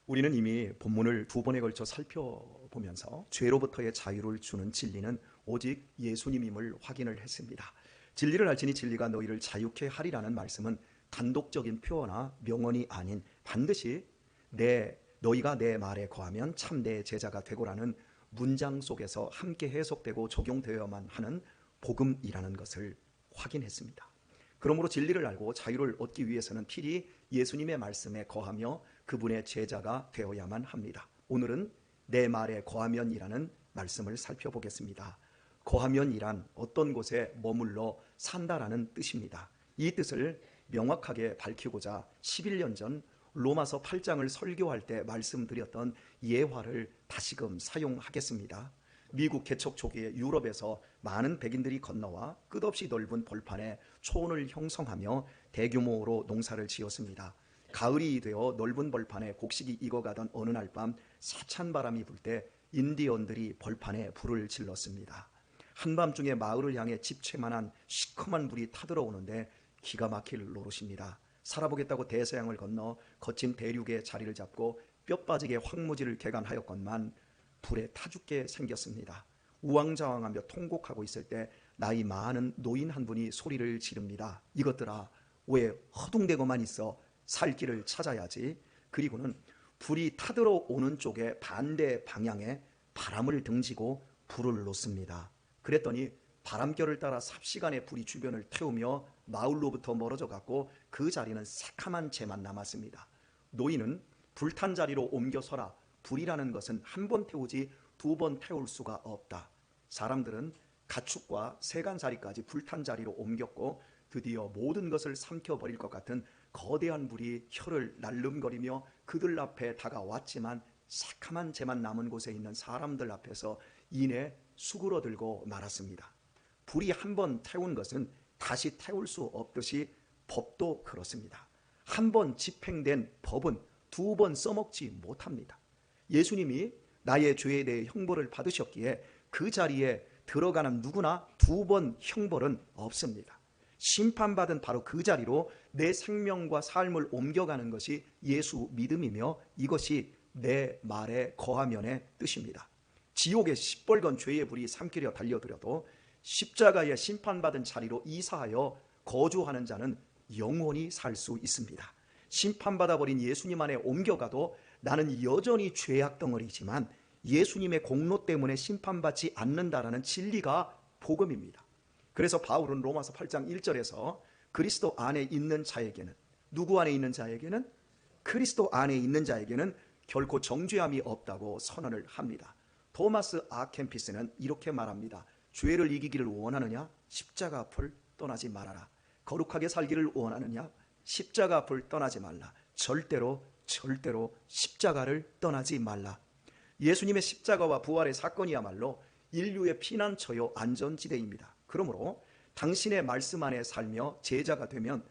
우리는 이미 본문을 두 번에 걸쳐 살펴보면서 죄로부터의 자유를 주는 진리는 오직 예수님임을 확인을 했습니다. 진리를 알지니 진리가 너희를 자유케 하리라는 말씀은 단독적인 표어나 명언이 아닌 반드시 너희가 내 말에 거하면 참 내 제자가 되고라는 문장 속에서 함께 해석되고 적용되어야만 하는 복음이라는 것을 확인했습니다. 그러므로 진리를 알고 자유를 얻기 위해서는 필히 예수님의 말씀에 거하며 그분의 제자가 되어야만 합니다. 오늘은 내 말에 거하면이라는 말씀을 살펴보겠습니다. 거하면이란 어떤 곳에 머물러 산다라는 뜻입니다. 이 뜻을 명확하게 밝히고자 11년 전 로마서 8장을 설교할 때 말씀드렸던 예화를 다시금 사용하겠습니다. 미국 개척 초기에 유럽에서 많은 백인들이 건너와 끝없이 넓은 벌판에 초원을 형성하며 대규모로 농사를 지었습니다. 가을이 되어 넓은 벌판에 곡식이 익어가던 어느 날 밤 세찬 바람이 불 때 인디언들이 벌판에 불을 질렀습니다. 한밤중에 마을을 향해 집채만한 시커먼 불이 타들어오는데 기가 막힐 노릇입니다. 살아보겠다고 대서양을 건너 거친 대륙에 자리를 잡고 뼈 빠지게 황무지를 개간하였건만 불에 타 죽게 생겼습니다. 우왕좌왕하며 통곡하고 있을 때 나이 많은 노인 한 분이 소리를 지릅니다. 이것들아, 왜 허둥대고만 있어? 살 길을 찾아야지. 그리고는 불이 타들어오는 쪽에 반대 방향에 바람을 등지고 불을 놓습니다. 그랬더니 바람결을 따라 삽시간에 불이 주변을 태우며 마을로부터 멀어져 갔고 그 자리는 새카만 채만 남았습니다. 노인은 불탄 자리로 옮겨 서라. 불이라는 것은 한 번 태우지 두 번 태울 수가 없다. 사람들은 가축과 세간자리까지 불탄 자리로 옮겼고 드디어 모든 것을 삼켜버릴 것 같은 거대한 불이 혀를 날름거리며 그들 앞에 다가왔지만 새카만 채만 남은 곳에 있는 사람들 앞에서 이내 수그러들고 말았습니다. 불이 한 번 태운 것은 다시 태울 수 없듯이 법도 그렇습니다. 한 번 집행된 법은 두 번 써먹지 못합니다. 예수님이 나의 죄에 대해 형벌을 받으셨기에 그 자리에 들어가는 누구나 두 번 형벌은 없습니다. 심판받은 바로 그 자리로 내 생명과 삶을 옮겨가는 것이 예수 믿음이며 이것이 내 말에 거하면의 뜻입니다. 지옥의 시뻘건 죄의 불이 삼키려 달려들어도 십자가에 심판받은 자리로 이사하여 거주하는 자는 영원히 살 수 있습니다. 심판받아버린 예수님 안에 옮겨가도 나는 여전히 죄악 덩어리지만 예수님의 공로 때문에 심판받지 않는다라는 진리가 복음입니다. 그래서 바울은 로마서 8장 1절에서 그리스도 안에 있는 자에게는, 누구 안에 있는 자에게는? 그리스도 안에 있는 자에게는 결코 정죄함이 없다고 선언을 합니다. 토마스 아켄피스는 이렇게 말합니다. 죄를 이기기를 원하느냐? 십자가 앞을 떠나지 말아라. 거룩하게 살기를 원하느냐? 십자가 앞을 떠나지 말라. 절대로 십자가를 떠나지 말라. 예수님의 십자가와 부활의 사건이야말로 인류의 피난처요 안전지대입니다. 그러므로 당신의 말씀 안에 살며 제자가 되면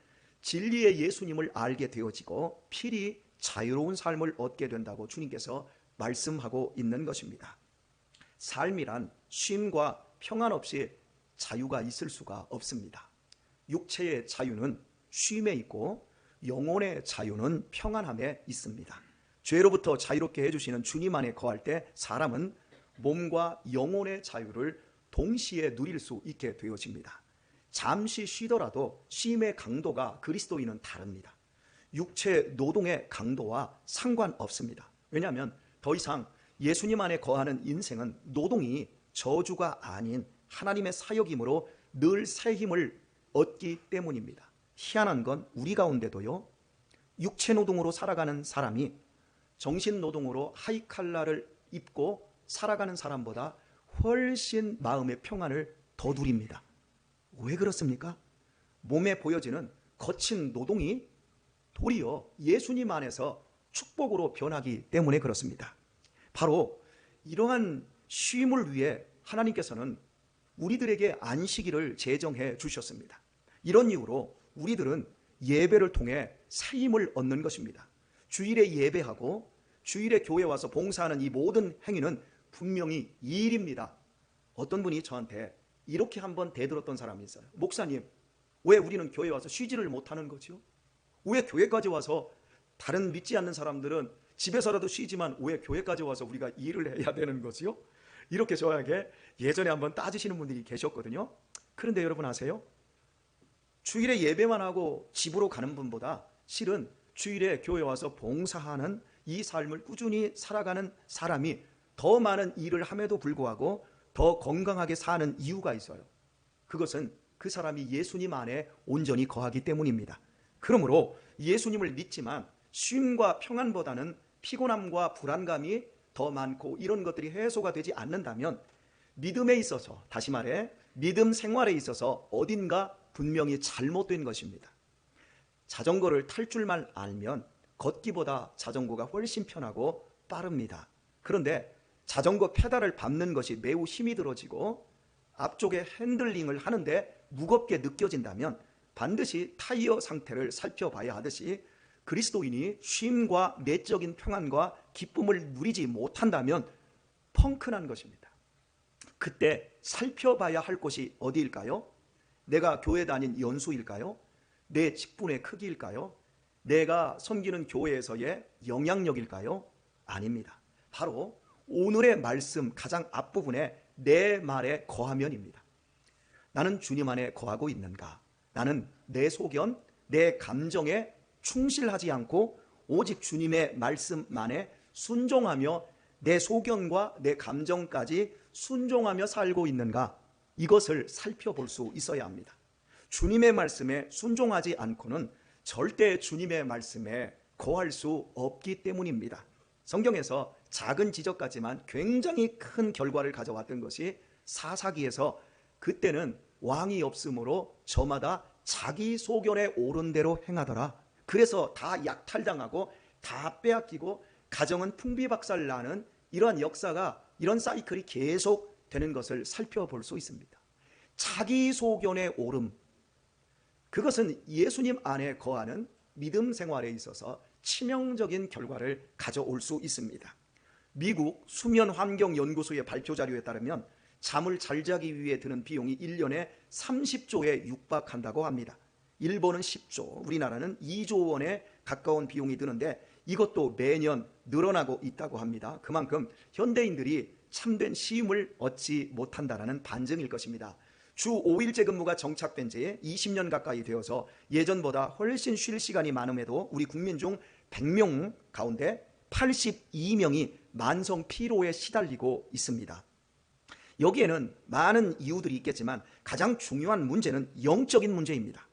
진리의 예수님을 알게 되어지고 필히 자유로운 삶을 얻게 된다고 주님께서 말씀하고 있는 것입니다. 삶이란 쉼과 평안 없이 자유가 있을 수가 없습니다. 육체의 자유는 쉼에 있고 영혼의 자유는 평안함에 있습니다. 죄로부터 자유롭게 해주시는 주님 안에 거할 때 사람은 몸과 영혼의 자유를 동시에 누릴 수 있게 되어집니다. 잠시 쉬더라도 쉼의 강도가 그리스도인은 다릅니다. 육체 노동의 강도와 상관없습니다. 왜냐하면 더 이상 예수님 안에 거하는 인생은 노동이 저주가 아닌 하나님의 사역이므로 늘 새 힘을 얻기 때문입니다. 희한한 건 우리 가운데도요, 육체 노동으로 살아가는 사람이 정신 노동으로 하이칼라를 입고 살아가는 사람보다 훨씬 마음의 평안을 더 누립니다. 왜 그렇습니까? 몸에 보여지는 거친 노동이 도리어 예수님 안에서 축복으로 변하기 때문에 그렇습니다. 바로 이러한 쉼을 위해 하나님께서는 우리들에게 안식일을 제정해 주셨습니다. 이런 이유로 우리들은 예배를 통해 새 힘을 얻는 것입니다. 주일에 예배하고 주일에 교회 와서 봉사하는 이 모든 행위는 분명히 일입니다. 어떤 분이 저한테 이렇게 한번 대들었던 사람이 있어요. 목사님, 왜 우리는 교회 와서 쉬지를 못하는 거죠? 왜 교회까지 와서 다른 믿지 않는 사람들은 집에서라도 쉬지만 왜 교회까지 와서 우리가 일을 해야 되는 거지요? 이렇게 저에게 예전에 한번 따지시는 분들이 계셨거든요. 그런데 여러분 아세요? 주일에 예배만 하고 집으로 가는 분보다 실은 주일에 교회 와서 봉사하는 이 삶을 꾸준히 살아가는 사람이 더 많은 일을 함에도 불구하고 더 건강하게 사는 이유가 있어요. 그것은 그 사람이 예수님 안에 온전히 거하기 때문입니다. 그러므로 예수님을 믿지만 쉼과 평안보다는 피곤함과 불안감이 더 많고 이런 것들이 해소가 되지 않는다면 믿음에 있어서, 다시 말해 믿음 생활에 있어서 어딘가 분명히 잘못된 것입니다. 자전거를 탈 줄만 알면 걷기보다 자전거가 훨씬 편하고 빠릅니다. 그런데 자전거 페달을 밟는 것이 매우 힘이 들어지고 앞쪽에 핸들링을 하는데 무겁게 느껴진다면 반드시 타이어 상태를 살펴봐야 하듯이 그리스도인이 쉼과 내적인 평안과 기쁨을 누리지 못한다면 펑크난 것입니다. 그때 살펴봐야 할 곳이 어디일까요? 내가 교회 다닌 연수일까요? 내 직분의 크기일까요? 내가 섬기는 교회에서의 영향력일까요? 아닙니다. 바로 오늘의 말씀 가장 앞부분에 내 말에 거하면입니다. 나는 주님 안에 거하고 있는가? 나는 내 소견, 내 감정에 충실하지 않고 오직 주님의 말씀만에 순종하며 내 소견과 내 감정까지 순종하며 살고 있는가? 이것을 살펴볼 수 있어야 합니다. 주님의 말씀에 순종하지 않고는 절대 주님의 말씀에 거할 수 없기 때문입니다. 성경에서 작은 지적 같지만 굉장히 큰 결과를 가져왔던 것이 사사기에서 그때는 왕이 없으므로 저마다 자기 소견에 옳은 대로 행하더라. 그래서 다 약탈당하고 다 빼앗기고 가정은 풍비박살 나는 이러한 역사가, 이런 사이클이 계속 되는 것을 살펴볼 수 있습니다. 자기 소견의 옳음, 그것은 예수님 안에 거하는 믿음 생활에 있어서 치명적인 결과를 가져올 수 있습니다. 미국 수면환경연구소의 발표 자료에 따르면 잠을 잘 자기 위해 드는 비용이 1년에 30조에 육박한다고 합니다. 일본은 10조, 우리나라는 2조 원에 가까운 비용이 드는데 이것도 매년 늘어나고 있다고 합니다. 그만큼 현대인들이 참된 쉼을 얻지 못한다는 반증일 것입니다. 주 5일제 근무가 정착된 지 20년 가까이 되어서 예전보다 훨씬 쉴 시간이 많음에도 우리 국민 중 100명 가운데 82명이 만성 피로에 시달리고 있습니다. 여기에는 많은 이유들이 있겠지만 가장 중요한 문제는 영적인 문제입니다.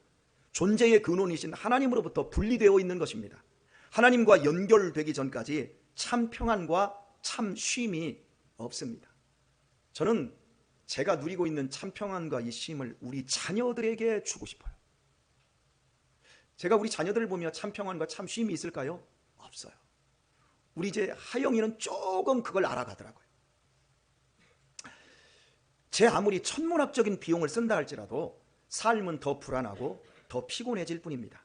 존재의 근원이신 하나님으로부터 분리되어 있는 것입니다. 하나님과 연결되기 전까지 참 평안과 참 쉼이 없습니다. 저는 제가 누리고 있는 참 평안과 이 쉼을 우리 자녀들에게 주고 싶어요. 제가 우리 자녀들을 보며 참 평안과 참 쉼이 있을까요? 없어요. 우리 이제 하영이는 조금 그걸 알아가더라고요. 제 아무리 천문학적인 비용을 쓴다 할지라도 삶은 더 불안하고 더 피곤해질 뿐입니다.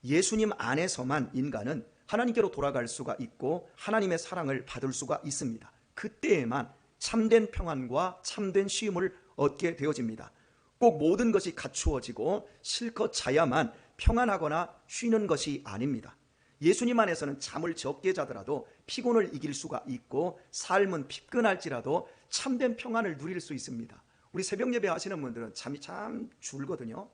예수님 안에서만 인간은 하나님께로 돌아갈 수가 있고 하나님의 사랑을 받을 수가 있습니다. 그때에만 참된 평안과 참된 쉼을 얻게 되어집니다. 꼭 모든 것이 갖추어지고 실컷 자야만 평안하거나 쉬는 것이 아닙니다. 예수님 안에서는 잠을 적게 자더라도 피곤을 이길 수가 있고 삶은 피곤할지라도 참된 평안을 누릴 수 있습니다. 우리 새벽 예배 하시는 분들은 잠이 참 줄거든요.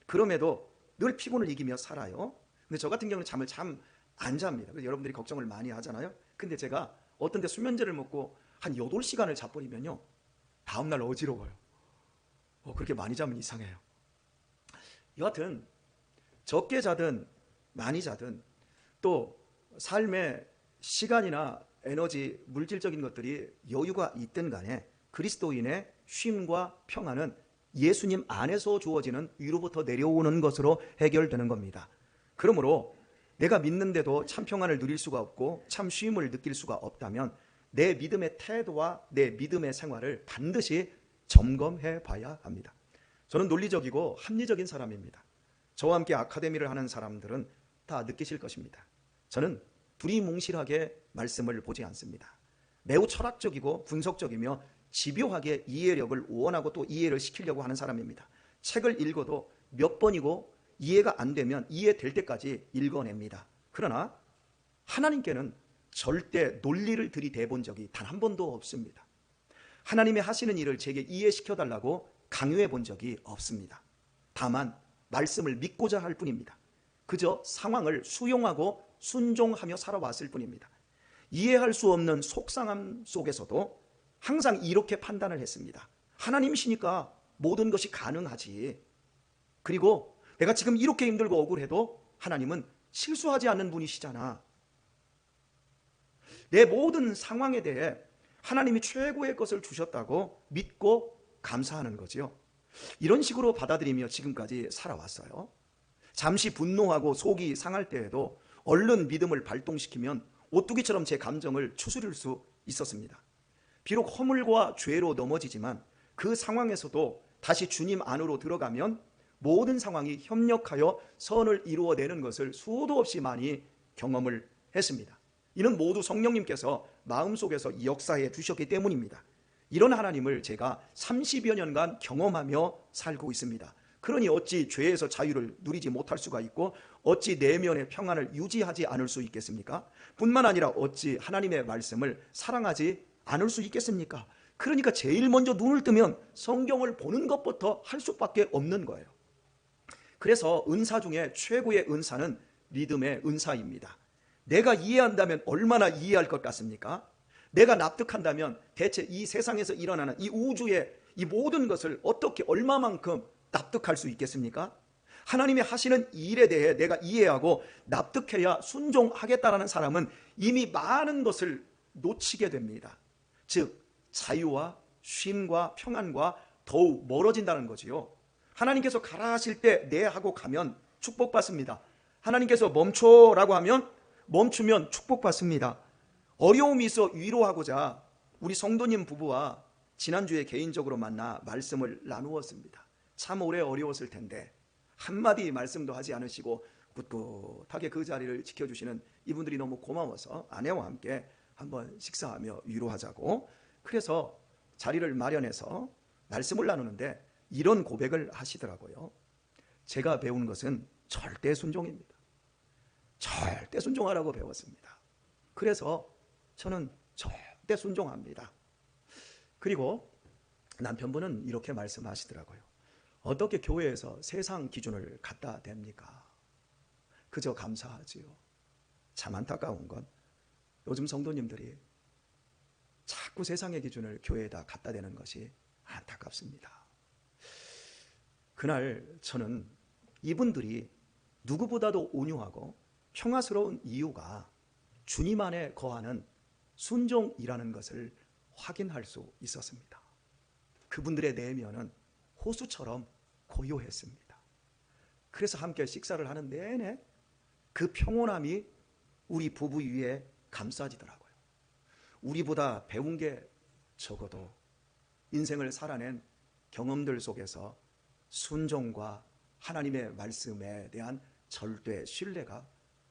그럼에도 늘 피곤을 이기며 살아요. 근데 저 같은 경우는 잠을 참 안 잡니다. 그래서 여러분들이 걱정을 많이 하잖아요. 근데 제가 어떤 데 수면제를 먹고 한 8시간을 자버리면요 다음날 어지러워요. 그렇게 많이 자면 이상해요. 여하튼 적게 자든 많이 자든 또 삶의 시간이나 에너지, 물질적인 것들이 여유가 있든 간에 그리스도인의 쉼과 평안은 예수님 안에서 주어지는 위로부터 내려오는 것으로 해결되는 겁니다. 그러므로 내가 믿는데도 참 평안을 누릴 수가 없고 참 쉼을 느낄 수가 없다면 내 믿음의 태도와 내 믿음의 생활을 반드시 점검해 봐야 합니다. 저는 논리적이고 합리적인 사람입니다. 저와 함께 아카데미를 하는 사람들은 다 느끼실 것입니다. 저는 두리뭉실하게 말씀을 보지 않습니다. 매우 철학적이고 분석적이며 집요하게 이해력을 원하고 또 이해를 시키려고 하는 사람입니다. 책을 읽어도 몇 번이고 이해가 안 되면 이해될 때까지 읽어냅니다. 그러나 하나님께는 절대 논리를 들이대 본 적이 단 한 번도 없습니다. 하나님이 하시는 일을 제게 이해시켜 달라고 강요해 본 적이 없습니다. 다만 말씀을 믿고자 할 뿐입니다. 그저 상황을 수용하고 순종하며 살아왔을 뿐입니다. 이해할 수 없는 속상함 속에서도 항상 이렇게 판단을 했습니다. 하나님이시니까 모든 것이 가능하지. 그리고 내가 지금 이렇게 힘들고 억울해도 하나님은 실수하지 않는 분이시잖아. 내 모든 상황에 대해 하나님이 최고의 것을 주셨다고 믿고 감사하는 거죠. 이런 식으로 받아들이며 지금까지 살아왔어요. 잠시 분노하고 속이 상할 때에도 얼른 믿음을 발동시키면 오뚜기처럼 제 감정을 추스릴 수 있었습니다. 비록 허물과 죄로 넘어지지만 그 상황에서도 다시 주님 안으로 들어가면 모든 상황이 협력하여 선을 이루어내는 것을 수도 없이 많이 경험을 했습니다. 이는 모두 성령님께서 마음속에서 역사해 주셨기 때문입니다. 이런 하나님을 제가 30여 년간 경험하며 살고 있습니다. 그러니 어찌 죄에서 자유를 누리지 못할 수가 있고 어찌 내면의 평안을 유지하지 않을 수 있겠습니까? 뿐만 아니라 어찌 하나님의 말씀을 사랑하지 않을 수 있겠습니까? 그러니까 제일 먼저 눈을 뜨면 성경을 보는 것부터 할 수밖에 없는 거예요. 그래서 은사 중에 최고의 은사는 믿음의 은사입니다. 내가 이해한다면 얼마나 이해할 것 같습니까? 내가 납득한다면 대체 이 세상에서 일어나는 이 우주의 이 모든 것을 어떻게 얼마만큼 납득할 수 있겠습니까? 하나님이 하시는 일에 대해 내가 이해하고 납득해야 순종하겠다라는 사람은 이미 많은 것을 놓치게 됩니다. 즉 자유와 쉼과 평안과 더욱 멀어진다는 거지요. 하나님께서 가라 하실 때 네 하고 가면 축복받습니다. 하나님께서 멈춰라고 하면 멈추면 축복받습니다. 어려움이 있어 위로하고자 우리 성도님 부부와 지난주에 개인적으로 만나 말씀을 나누었습니다. 참 오래 어려웠을 텐데 한마디 말씀도 하지 않으시고 꿋꿋하게 그 자리를 지켜주시는 이분들이 너무 고마워서 아내와 함께 한번 식사하며 위로하자고, 그래서 자리를 마련해서 말씀을 나누는데 이런 고백을 하시더라고요. 제가 배운 것은 절대 순종입니다. 절대 순종하라고 배웠습니다. 그래서 저는 절대 순종합니다. 그리고 남편분은 이렇게 말씀하시더라고요. 어떻게 교회에서 세상 기준을 갖다 댑니까? 그저 감사하지요. 참 안타까운 건 요즘 성도님들이 자꾸 세상의 기준을 교회에다 갖다 대는 것이 안타깝습니다. 그날 저는 이분들이 누구보다도 온유하고 평화스러운 이유가 주님 안에 거하는 순종이라는 것을 확인할 수 있었습니다. 그분들의 내면은 호수처럼 고요했습니다. 그래서 함께 식사를 하는 내내 그 평온함이 우리 부부 위에 감싸지더라고요. 우리보다 배운 게 적어도 인생을 살아낸 경험들 속에서 순종과 하나님의 말씀에 대한 절대 신뢰가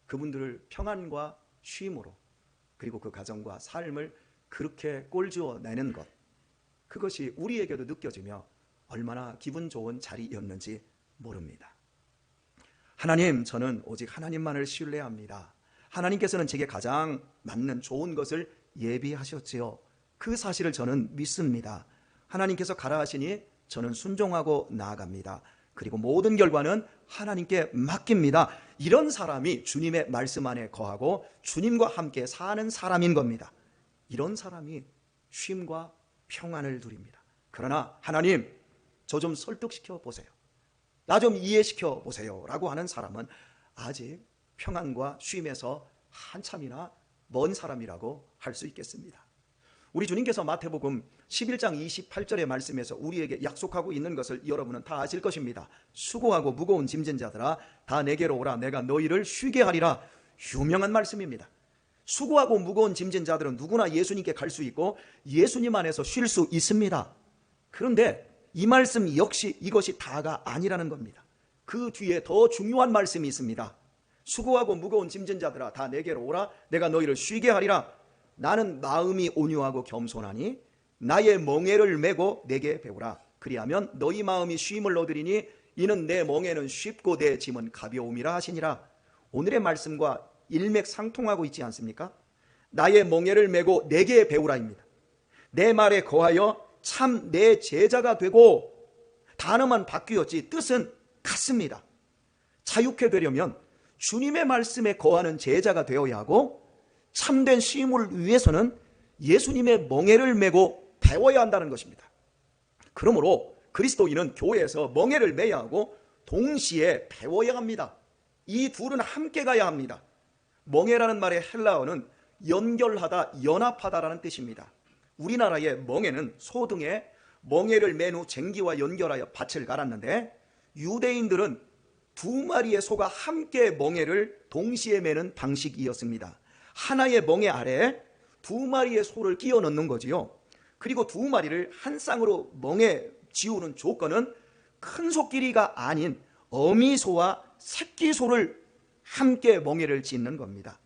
그분들을 평안과 쉼으로, 그리고 그 가정과 삶을 그렇게 꼴지어 내는 것, 그것이 우리에게도 느껴지며 얼마나 기분 좋은 자리였는지 모릅니다. 하나님, 저는 오직 하나님만을 신뢰합니다. 하나님께서는 제게 가장 맞는 좋은 것을 예비하셨지요. 그 사실을 저는 믿습니다. 하나님께서 가라 하시니 저는 순종하고 나아갑니다. 그리고 모든 결과는 하나님께 맡깁니다. 이런 사람이 주님의 말씀 안에 거하고 주님과 함께 사는 사람인 겁니다. 이런 사람이 쉼과 평안을 누립니다. 그러나 하나님, 저 좀 설득시켜 보세요. 나 좀 이해시켜 보세요 라고 하는 사람은 아직 평안과 쉼에서 한참이나 먼 사람이라고 할 수 있겠습니다. 우리 주님께서 마태복음 11장 28절의 말씀에서 우리에게 약속하고 있는 것을 여러분은 다 아실 것입니다. 수고하고 무거운 짐진 자들아 다 내게로 오라, 내가 너희를 쉬게 하리라. 유명한 말씀입니다. 수고하고 무거운 짐진 자들은 누구나 예수님께 갈 수 있고 예수님 안에서 쉴 수 있습니다. 그런데 이 말씀 역시 이것이 다가 아니라는 겁니다. 그 뒤에 더 중요한 말씀이 있습니다. 수고하고 무거운 짐진 자들아 다 내게로 오라, 내가 너희를 쉬게 하리라. 나는 마음이 온유하고 겸손하니 나의 멍에를 메고 내게 배우라. 그리하면 너희 마음이 쉼을 얻으리니 이는 내 멍에는 쉽고 내 짐은 가벼움이라 하시니라. 오늘의 말씀과 일맥상통하고 있지 않습니까? 나의 멍에를 메고 내게 배우라입니다. 내 말에 거하여 참 내 제자가 되고, 단어만 바뀌었지 뜻은 같습니다. 자유케 되려면 주님의 말씀에 거하는 제자가 되어야 하고, 참된 쉼을 위해서는 예수님의 멍에를 메고 배워야 한다는 것입니다. 그러므로 그리스도인은 교회에서 멍에를 메야 하고 동시에 배워야 합니다. 이 둘은 함께 가야 합니다. 멍에라는 말의 헬라어는 연결하다, 연합하다라는 뜻입니다. 우리나라의 멍에는 소등에 멍에를 맨 후 쟁기와 연결하여 밭을 갈았는데, 유대인들은 두 마리의 소가 함께 멍에를 동시에 매는 방식이었습니다. 하나의 멍에 아래에 두 마리의 소를 끼워 넣는 거지요. 그리고 두 마리를 한 쌍으로 멍에 지우는 조건은 큰 소끼리가 아닌 어미소와 새끼소를 함께 멍에를 짓는 겁니다.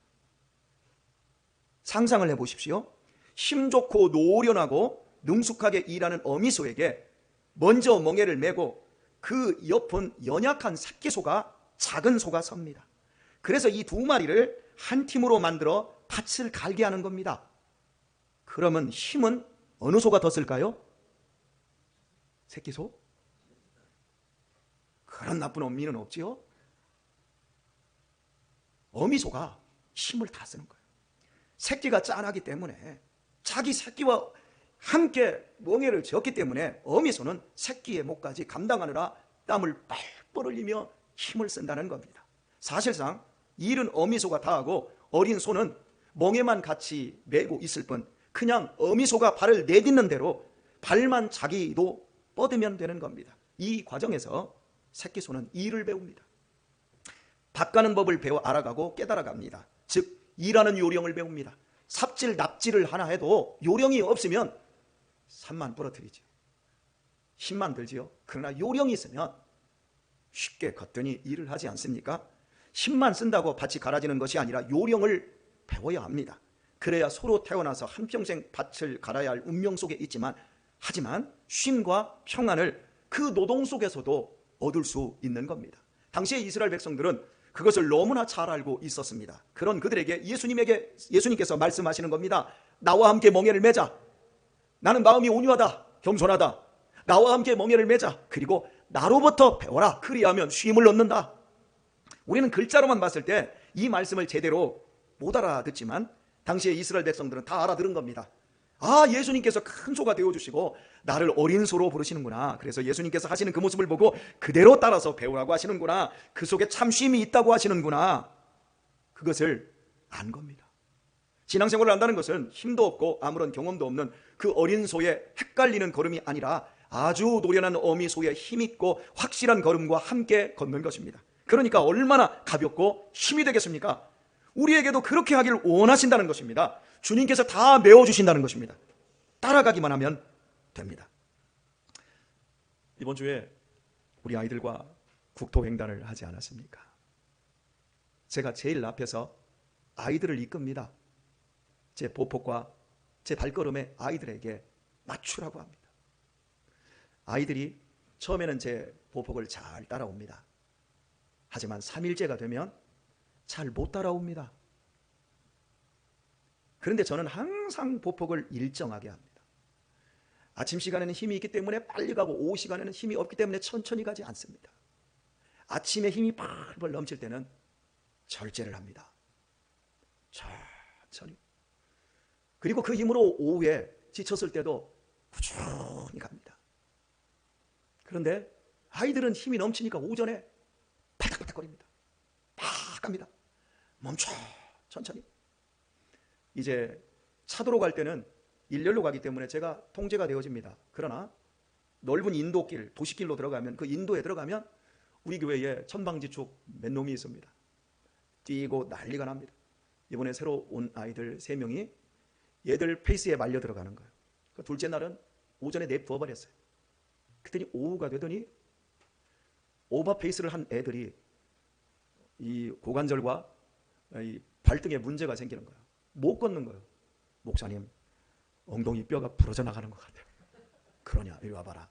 상상을 해보십시오. 힘 좋고 노련하고 능숙하게 일하는 어미소에게 먼저 멍에를 메고 그 옆은 연약한 새끼소가, 작은 소가 섭니다. 그래서 이 두 마리를 한 팀으로 만들어 밭을 갈게 하는 겁니다. 그러면 힘은 어느 소가 더 쓸까요? 새끼소? 그런 나쁜 어미는 없지요. 어미소가 힘을 다 쓰는 거예요. 새끼가 짠하기 때문에, 자기 새끼와 함께 멍에를 지었기 때문에 어미소는 새끼의 목까지 감당하느라 땀을 뻘뻘 흘리며 힘을 쓴다는 겁니다. 사실상 일은 어미소가 다 하고 어린 소는 멍에만 같이 메고 있을 뿐, 그냥 어미소가 발을 내딛는 대로 발만 자기도 뻗으면 되는 겁니다. 이 과정에서 새끼소는 일을 배웁니다. 밭 가는 법을 배워 알아가고 깨달아갑니다. 즉 일하는 요령을 배웁니다. 삽질 납질을 하나 해도 요령이 없으면 산만 부러뜨리죠. 힘만 들지요. 그러나 요령이 있으면 쉽게 거뜬히 일을 하지 않습니까? 힘만 쓴다고 밭이 갈아지는 것이 아니라 요령을 배워야 합니다. 그래야 서로 태어나서 한평생 밭을 갈아야 할 운명 속에 있지만, 하지만 쉼과 평안을 그 노동 속에서도 얻을 수 있는 겁니다. 당시의 이스라엘 백성들은 그것을 너무나 잘 알고 있었습니다. 그런 그들에게 예수님께서 말씀하시는 겁니다. 나와 함께 멍에를 매자. 나는 마음이 온유하다, 겸손하다. 나와 함께 멍에를 매자. 그리고 나로부터 배워라. 그리하면 쉼을 얻는다. 우리는 글자로만 봤을 때 이 말씀을 제대로 못 알아듣지만, 당시의 이스라엘 백성들은 다 알아들은 겁니다. 아, 예수님께서 큰 소가 되어주시고 나를 어린 소로 부르시는구나. 그래서 예수님께서 하시는 그 모습을 보고 그대로 따라서 배우라고 하시는구나. 그 속에 참 쉼이 있다고 하시는구나. 그것을 안 겁니다. 신앙생활을 한다는 것은 힘도 없고 아무런 경험도 없는 그 어린 소의 헷갈리는 걸음이 아니라 아주 노련한 어미 소의 힘있고 확실한 걸음과 함께 걷는 것입니다. 그러니까 얼마나 가볍고 힘이 되겠습니까? 우리에게도 그렇게 하기를 원하신다는 것입니다. 주님께서 다 메워주신다는 것입니다. 따라가기만 하면 됩니다. 이번 주에 우리 아이들과 국토횡단을 하지 않았습니까? 제가 제일 앞에서 아이들을 이끕니다. 제 보폭과 제 발걸음에 아이들에게 맞추라고 합니다. 아이들이 처음에는 제 보폭을 잘 따라옵니다. 하지만 3일째가 되면 잘 못 따라옵니다. 그런데 저는 항상 보폭을 일정하게 합니다. 아침 시간에는 힘이 있기 때문에 빨리 가고, 오후 시간에는 힘이 없기 때문에 천천히 가지 않습니다. 아침에 힘이 펄펄 넘칠 때는 절제를 합니다. 천천히. 그리고 그 힘으로 오후에 지쳤을 때도 꾸준히 갑니다. 그런데 아이들은 힘이 넘치니까 오전에 팔딱팔딱거립니다. 막 갑니다. 멈춰, 천천히. 이제 차도로 갈 때는 일렬로 가기 때문에 제가 통제가 되어집니다. 그러나 넓은 인도길, 도시길로 들어가면, 그 인도에 들어가면 우리 교회에 천방지축 몇 놈이 있습니다. 뛰고 난리가 납니다. 이번에 새로 온 아이들 3명이 얘들 페이스에 말려 들어가는 거예요. 그 둘째 날은 오전에 내부어버렸어요. 그랬더니 오후가 되더니 오버 페이스를 한 애들이 이 고관절과 이 발등에 문제가 생기는 거예요. 못 걷는 거예요. 목사님, 엉덩이 뼈가 부러져 나가는 것 같아요. 그러냐, 이리 와봐라.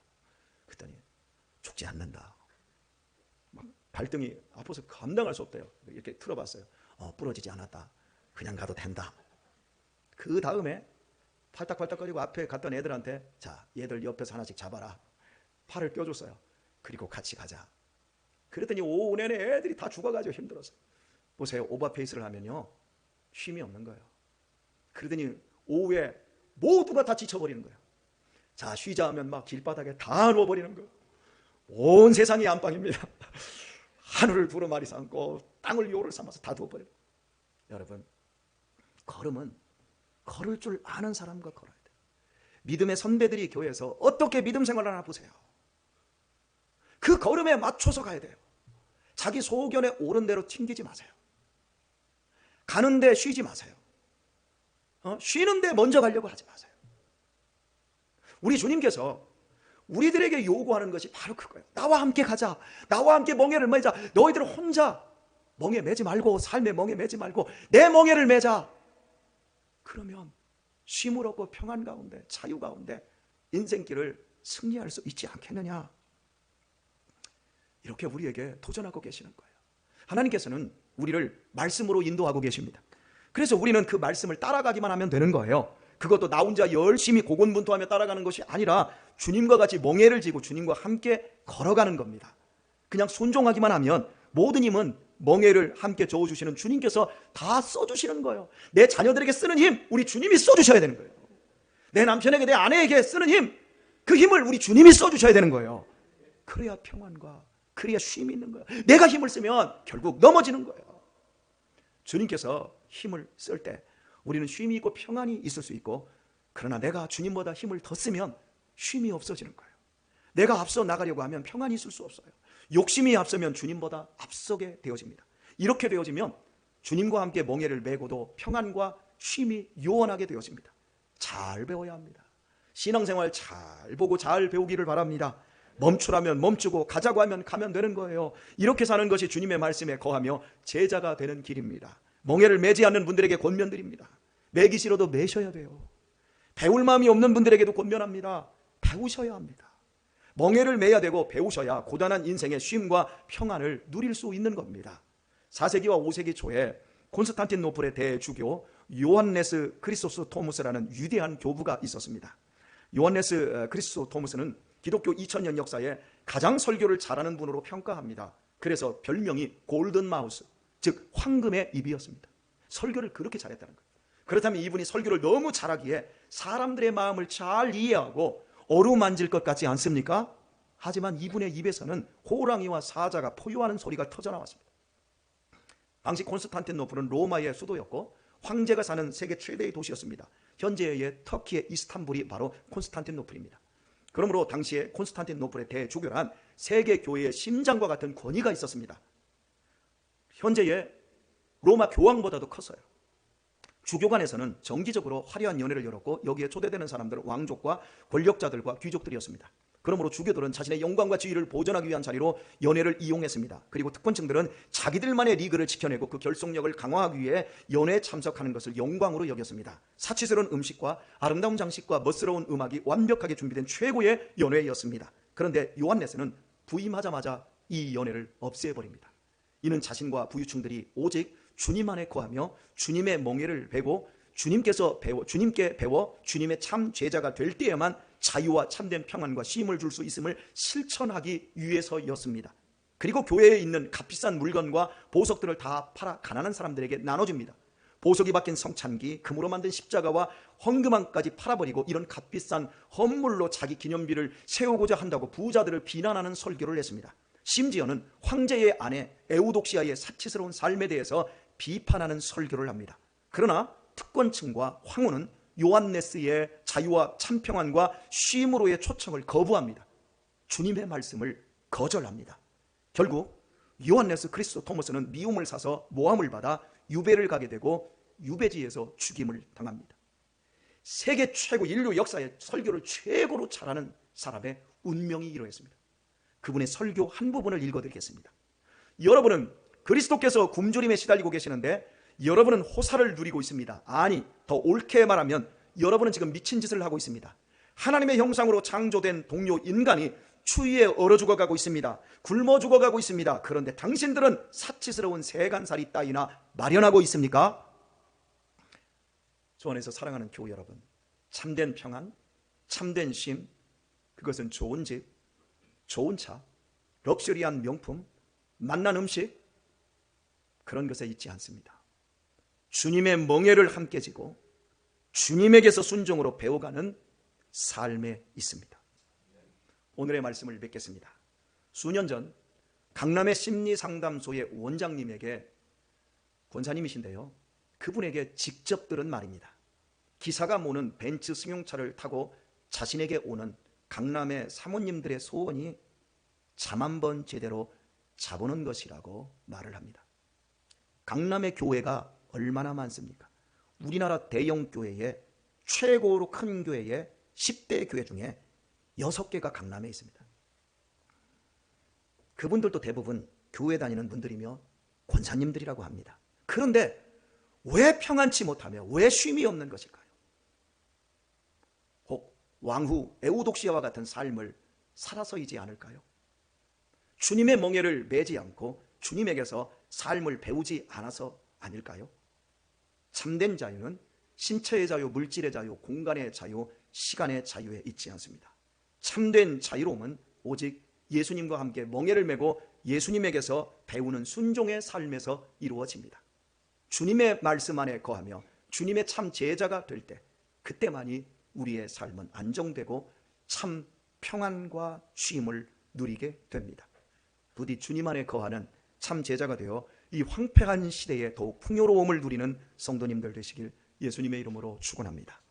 그랬더니 죽지 않는다. 막 발등이 아파서 감당할 수 없대요. 이렇게 틀어봤어요. 부러지지 않았다. 그냥 가도 된다. 그 다음에 팔딱팔딱거리고 앞에 갔던 애들한테 자, 얘들 옆에서 하나씩 잡아라. 팔을 껴줬어요. 그리고 같이 가자. 그랬더니 오후 내내 애들이 다 죽어가지고 힘들었어요. 보세요. 오버페이스를 하면요 쉼이 없는 거예요. 그러더니 오후에 모두가 다 지쳐버리는 거예요. 자, 쉬자 하면 막 길바닥에 다 누워버리는 거예요. 온 세상이 안방입니다. 하늘을 두루마리 삼고 땅을 요를 삼아서 다 누워버려요. 여러분, 걸음은 걸을 줄 아는 사람과 걸어야 돼요. 믿음의 선배들이 교회에서 어떻게 믿음 생활을 하나 보세요. 그 걸음에 맞춰서 가야 돼요. 자기 소견에 옳은 대로 튕기지 마세요. 가는데 쉬지 마세요. 쉬는데 먼저 가려고 하지 마세요. 우리 주님께서 우리들에게 요구하는 것이 바로 그거예요. 나와 함께 가자. 나와 함께 멍에를 매자. 너희들 혼자 멍에 매지 말고, 삶에 멍에 매지 말고 내 멍에를 매자. 그러면 쉼을 얻고 평안 가운데, 자유 가운데 인생길을 승리할 수 있지 않겠느냐. 이렇게 우리에게 도전하고 계시는 거예요. 하나님께서는 우리를 말씀으로 인도하고 계십니다. 그래서 우리는 그 말씀을 따라가기만 하면 되는 거예요. 그것도 나 혼자 열심히 고군분투하며 따라가는 것이 아니라 주님과 같이 멍에를 지고 주님과 함께 걸어가는 겁니다. 그냥 순종하기만 하면 모든 힘은 멍에를 함께 저어주시는 주님께서 다 써주시는 거예요. 내 자녀들에게 쓰는 힘, 우리 주님이 써주셔야 되는 거예요. 내 남편에게, 내 아내에게 쓰는 힘, 그 힘을 우리 주님이 써주셔야 되는 거예요. 그래야 평안과 그래야 쉼이 있는 거예요. 내가 힘을 쓰면 결국 넘어지는 거예요. 주님께서 힘을 쓸 때 우리는 쉼이 있고 평안이 있을 수 있고, 그러나 내가 주님보다 힘을 더 쓰면 쉼이 없어지는 거예요. 내가 앞서 나가려고 하면 평안이 있을 수 없어요. 욕심이 앞서면 주님보다 앞서게 되어집니다. 이렇게 되어지면 주님과 함께 멍에를 메고도 평안과 쉼이 요원하게 되어집니다. 잘 배워야 합니다. 신앙생활 잘 보고 잘 배우기를 바랍니다. 멈추라면 멈추고 가자고 하면 가면 되는 거예요. 이렇게 사는 것이 주님의 말씀에 거하며 제자가 되는 길입니다. 멍에를 매지 않는 분들에게 권면드립니다. 매기 싫어도 매셔야 돼요. 배울 마음이 없는 분들에게도 권면합니다. 배우셔야 합니다. 멍에를 매야 되고 배우셔야 고단한 인생의 쉼과 평안을 누릴 수 있는 겁니다. 4세기와 5세기 초에 콘스탄틴노플의 대주교 요한네스 크리소스토무스라는 위대한 교부가 있었습니다. 요한네스 크리소스토무스는 기독교 2000년 역사에 가장 설교를 잘하는 분으로 평가합니다. 그래서 별명이 골든 마우스, 즉 황금의 입이었습니다. 설교를 그렇게 잘했다는 거예요. 그렇다면 이분이 설교를 너무 잘하기에 사람들의 마음을 잘 이해하고 어루만질 것 같지 않습니까? 하지만 이분의 입에서는 호랑이와 사자가 포효하는 소리가 터져나왔습니다. 당시 콘스탄틴노플은 로마의 수도였고 황제가 사는 세계 최대의 도시였습니다. 현재의 터키의 이스탄불이 바로 콘스탄틴노플입니다. 그러므로 당시에 콘스탄틴노플의 대주교란 세계 교회의 심장과 같은 권위가 있었습니다. 현재의 로마 교황보다도 컸어요. 주교관에서는 정기적으로 화려한 연회를 열었고 여기에 초대되는 사람들은 왕족과 권력자들과 귀족들이었습니다. 그러므로 주교들은 자신의 영광과 지위를 보존하기 위한 자리로 연회를 이용했습니다. 그리고 특권층들은 자기들만의 리그를 지켜내고 그 결속력을 강화하기 위해 연회에 참석하는 것을 영광으로 여겼습니다. 사치스러운 음식과 아름다운 장식과 멋스러운 음악이 완벽하게 준비된 최고의 연회였습니다. 그런데 요한네스는 부임하자마자 이 연회를 없애버립니다. 이는 자신과 부유층들이 오직 주님 안에 거하며 주님의 멍에를 베고 주님께 배워 주님의 참 제자가 될 때에만 자유와 참된 평안과 쉼을 줄 수 있음을 실천하기 위해서였습니다. 그리고 교회에 있는 값비싼 물건과 보석들을 다 팔아 가난한 사람들에게 나눠줍니다. 보석이 박힌 성찬기, 금으로 만든 십자가와 헌금함까지 팔아버리고 이런 값비싼 헌물로 자기 기념비를 세우고자 한다고 부자들을 비난하는 설교를 했습니다. 심지어는 황제의 아내 에우독시아의 사치스러운 삶에 대해서 비판하는 설교를 합니다. 그러나 특권층과 황후는 요한네스의 자유와 참평안과 쉼으로의 초청을 거부합니다. 주님의 말씀을 거절합니다. 결국 요한네스 크리소토무스는 미움을 사서 모함을 받아 유배를 가게 되고 유배지에서 죽임을 당합니다. 세계 최고, 인류 역사의 설교를 최고로 잘하는 사람의 운명이 이러했습니다. 그분의 설교 한 부분을 읽어드리겠습니다. 여러분은 그리스도께서 굶주림에 시달리고 계시는데 여러분은 호사를 누리고 있습니다. 아니, 더 옳게 말하면 여러분은 지금 미친 짓을 하고 있습니다. 하나님의 형상으로 창조된 동료 인간이 추위에 얼어 죽어가고 있습니다. 굶어 죽어가고 있습니다. 그런데 당신들은 사치스러운 세간살이 따위나 마련하고 있습니까? 주 안에서 사랑하는 교회 여러분, 참된 평안, 참된 쉼, 그것은 좋은 집, 좋은 차, 럭셔리한 명품, 맛난 음식, 그런 것에 있지 않습니다. 주님의 멍에를 함께 지고 주님에게서 순종으로 배워가는 삶에 있습니다. 오늘의 말씀을 맺겠습니다. 수년 전 강남의 심리상담소의 원장님에게, 권사님이신데요, 그분에게 직접 들은 말입니다. 기사가 모는 벤츠 승용차를 타고 자신에게 오는 강남의 사모님들의 소원이 잠 한 번 제대로 자보는 것이라고 말을 합니다. 강남의 교회가 얼마나 많습니까? 우리나라 대형 교회의 최고로 큰 교회의 10대 교회 중에 6개가 강남에 있습니다. 그분들도 대부분 교회 다니는 분들이며 권사님들이라고 합니다. 그런데 왜 평안치 못하며 왜 쉼이 없는 것일까요? 혹 왕후 에우독시아와 같은 삶을 살아서이지 않을까요? 주님의 멍에를 매지 않고 주님에게서 삶을 배우지 않아서 아닐까요? 참된 자유는 신체의 자유, 물질의 자유, 공간의 자유, 시간의 자유에 있지 않습니다. 참된 자유로움은 오직 예수님과 함께 멍에를 메고 예수님에게서 배우는 순종의 삶에서 이루어집니다. 주님의 말씀 안에 거하며 주님의 참 제자가 될 때, 그때만이 우리의 삶은 안정되고 참 평안과 쉼을 누리게 됩니다. 부디 주님 안에 거하는 참 제자가 되어 이 황폐한 시대에 더욱 풍요로움을 누리는 성도님들 되시길 예수님의 이름으로 축원합니다.